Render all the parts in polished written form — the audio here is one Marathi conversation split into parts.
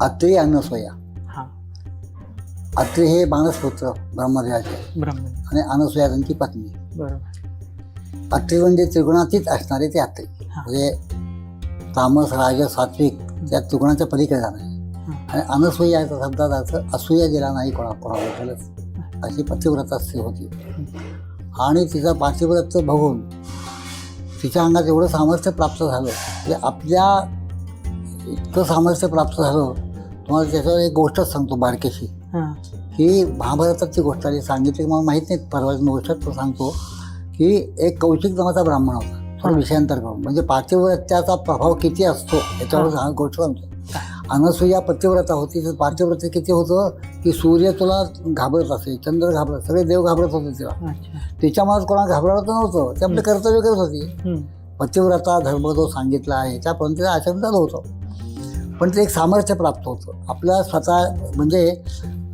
अत्रि अनसूया. हा. अत्रि हे मानसपुत्र ब्रह्मदेवाचे ब्रह्म. आणि अनसूया त्यांची पत्नी. बरोबर. अत्रि म्हणजे त्रिगुणातीत असणारे ते अत्रि. हा. म्हणजे तामस राज सात्विक त्या त्रिगुणाच्या पलीकडे जाणार. आणि अनसूया याचा शब्दाचा अर्थ असूया गेला नाही कोणाबद्दलच, अशी पतिव्रता स्त्री होती. आणि तिचं पातिव्रत्य बघून तिच्या अंगात एवढं सामर्थ्य प्राप्त झालं की आपल्या इतकं सामर्थ्य प्राप्त झालं. तुम्हाला त्याच्यावर एक गोष्टच सांगतो बारकेशी, की महाभारताची गोष्ट आली सांगितली मला माहीत नाही परवाची गोष्ट, तो सांगतो की एक कौशिक नावाचा ब्राह्मण होता. थोडं विषयांतर करून म्हणजे पातिव्रत्याचा प्रभाव किती असतो याच्यावर गोष्ट सांगतो. अनसूया पतिव्रता होती, तर पातिव्रत्य किती होतं की सूर्य तुला घाबरत असे, चंद्र घाबरत, सगळे देव घाबरत होते तिला. तिच्या मनात कोणा घाबरत नव्हतं, ते आपले कर्तव्य करत होती. पतिव्रता धर्म जो सांगितला आहे त्यापर्यंत तिचं आचरण झालं होतं. पण ते एक सामर्थ्य प्राप्त होतं आपल्या म्हणजे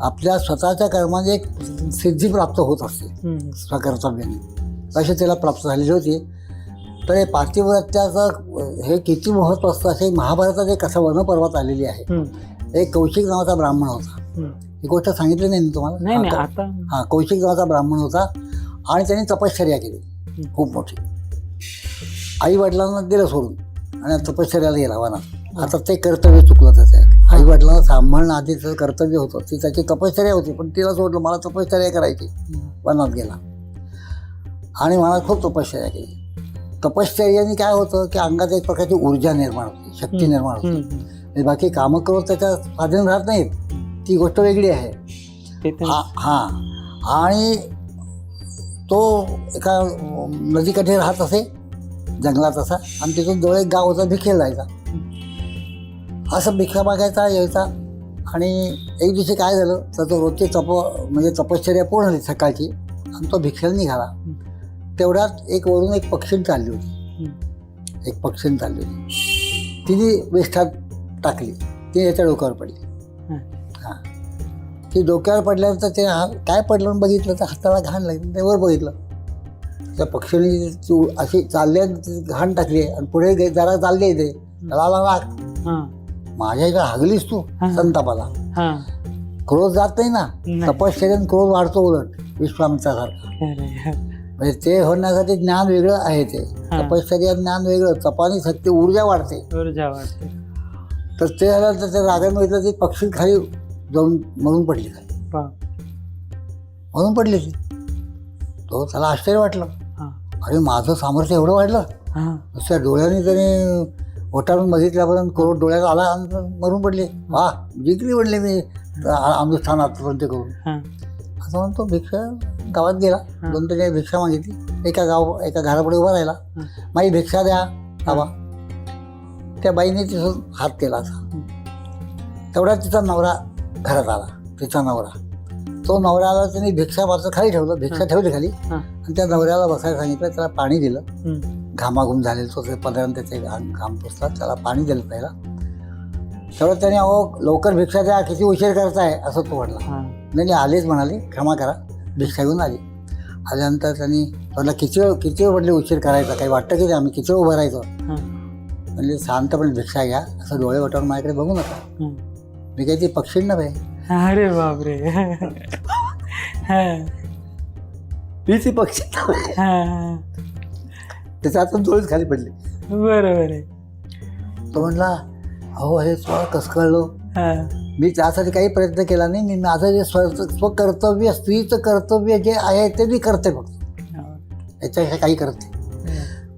आपल्या स्वतःच्या कर्माने एक सिद्धी प्राप्त होत असते स्वकर्तव्याने, अशी तिला प्राप्त झालेली होती. तर हे पातिव्रत्याचं हे किती महत्त्व असतं असे महाभारतात एक असं वनपर्वात आलेली आहे. एक कौशिक नावाचा ब्राह्मण होता. ही गोष्ट सांगितली नाही तुम्हाला? हां, कौशिक नावाचा ब्राह्मण होता आणि त्यांनी तपश्चर्या केली खूप मोठी. आई वडिलांना दिलं सोडून आणि तपश्चर्याला गेला वनात. आता ते कर्तव्य चुकलं त्याचं एक. आई वडिलांना सांभाळणं आधीचं कर्तव्य होतं, ती त्याची तपश्चर्या होती, पण तिला सोडलं मला तपश्चर्या करायची. वनात गेला आणि मनात खूप तपश्चर्या केली. तपश्चर्याने काय होतं की अंगात एक प्रकारची ऊर्जा निर्माण होते, शक्ती निर्माण होते. बाकी कामं करून त्याच्या स्वाधीन राहत नाहीत, ती गोष्ट वेगळी आहे. हां, आणि तो एका नदीकाठी राहत असे जंगलात असा, आणि तिथून जवळ एक गाव होता, भिकेला जायचा. असं भिक्षा मागायचा यायचा. आणि एक दिवशी काय झालं तर तो रोजची म्हणजे तपश्चर्या पूर्ण झाली सकाळची आणि तो भिक्षेला निघाला. तेवढ्यात एक वरून एक पक्षी चालली होती, एक पक्षी चालली होती. तिने वेष्ठात टाकली, ती याच्या डोक्यावर पडली. हां, ती डोक्यावर पडल्यानंतर ते काय पडलं म्हणून बघितलं तर हाताला घाण लागली. ते वर बघितलं त्या पक्षीने अशी चालल्या घाण टाकली आणि पुढे जरा चालली ते त्याला माझ्या इकडे हागलीस तू संतापाला. क्रोध जात नाही ना, तपश्चर्याने क्रोध वाढतो उलट विश्वामित्रासारखा. म्हणजे ते होण्यासाठी ज्ञान वेगळं आहे, ते तपश्चर्या ज्ञान वेगळं, तपानी शक्ती ऊर्जा वाढते. तर ते झालं तर त्या रागाने बघितलं ती पक्षी खाली जाऊन मरून पडली, खाली म्हणून पडली ती. तो त्याला आश्चर्य वाटलं, अरे माझं सामर्थ्य एवढं वाढलं. नुसत्या डोळ्याने त्याने ओटाळून बघितल्यापर्यंत क्रोध डोळ्यात आला आणि मरून पडले. वा, जिंकली म्हणले मी अनुष्ठानात करून. असं म्हणून तो भिक्षा गावात गेला, 2-3 भिक्षा मागितली. एका घरापुढे उभा राहिला, माझी भिक्षा द्या बाबा. त्या बाईने तिथून हात केला असा. तेवढ्यात तिचा नवरा घरात आला, तिचा नवरा. तो नवऱ्याला त्यांनी भिक्षा मात्र खाली ठेवलं, भिक्षा ठेवली खाली आणि त्या नवऱ्याला बसायला सांगितलं. त्याला पाणी दिलं, घामाघूम झालेलं तो पदरानं त्याचे घाम पुसतात, त्याला पाणी दिलं पहिला. तेवढं त्याने अहो लवकर भिक्षा द्या, किती उशीर करताय असं तो म्हटला. नाही आलेच म्हणाले, क्षमा करा. भिक्षा घेऊन आली. आल्यानंतर त्यांनी म्हटलं किती वेळ म्हटले उशीर करायचा, काही वाटतं की नाही, आम्ही किती वेळ उभं राहायचं. म्हणजे शांतपणे भिक्षा घ्या, असं डोळे वटावून माझ्याकडे बघू नका, मी काही ती पक्षी नव्हे. अरे बापरे, मी ती पक्षी त्याच्या हातून डोळेच खाली पडले. बरोबर आहे. तो म्हणला अहो हे कसं कळलं, मी त्यासाठी काही प्रयत्न केला नाही. मी माझं जे स्वकर्तव्य, स्त्रीचं कर्तव्य जे आहे ते मी करते फक्त, याच्यापेक्षा काही करते.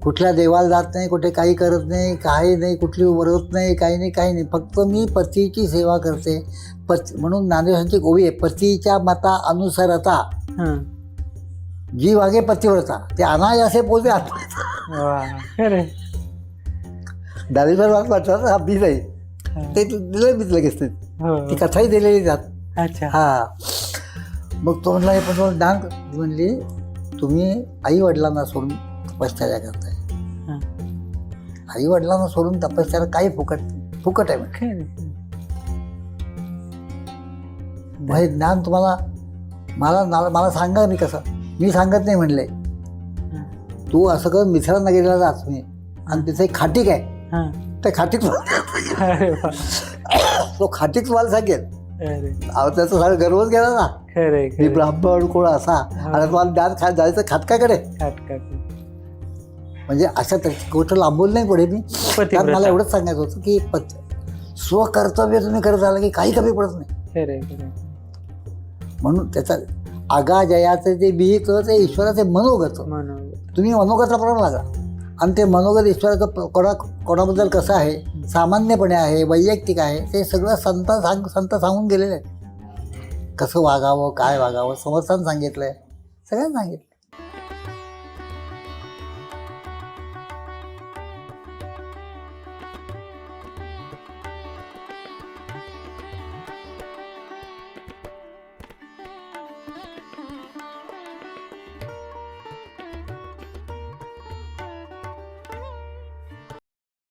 कुठल्या देवाला जात नाही, कुठे काही करत नाही, काही नाही, कुठली वरत नाही, काही नाही. फक्त मी पतीची सेवा करते. म्हणून ज्ञानेश्वरांची ओवी आहे, पतीच्या मता अनुसरता जी वागे पतिव्रता ते अनायासे पोचे आत्महत्या. दालीभर वाटतात हा बी नाही, ते दिलं बीच लगेच ती कथाही दिलेली जात. हा, मग तो म्हणला हे पण ज्ञान म्हणली तुम्ही आई वडिलांना सोडून तपश्चर्या करताय. आई वडिलांना सोडून तपश्चर्या काही फुकट आहे म्हणजे ज्ञान तुम्हाला मला सांगा. मी कसं, मी सांगत नाही म्हणले. तू असं कर, मिथिला नगरीला जात मी आणि तिथे एक खाटीक आहे, त्या खाटीक तो खाटीक तुम्हाला सांगेल. अरे अहो त्याचा सगळा गर्वच गेला ना, खरे मी खरे ब्राह्मण कोण असा आणि तुम्हाला ज्ञान जायचं खाटकाकडे. म्हणजे अशा गोष्ट लांबवली नाही पुढे मी. कारण मला एवढंच सांगायचं होतं की स्वकर्तव्य तुम्ही करत आला की काही कमी पडत नाही. खरे खरे म्हणून त्याचा आगा जयाचं जे विहित ते ईश्वराचे मनोगत. म्हणून तुम्ही मनोगताप्रमाणे लागा आणि ते मनोगत ईश्वराचं कोणाबद्दल कसं आहे, सामान्यपणे आहे, वैयक्तिक आहे, ते सगळं संत सांगून गेलेले आहेत. कसं वागावं, काय वागावं, समर्थान सांगितलं आहे, सगळ्यांनी सांगितलं.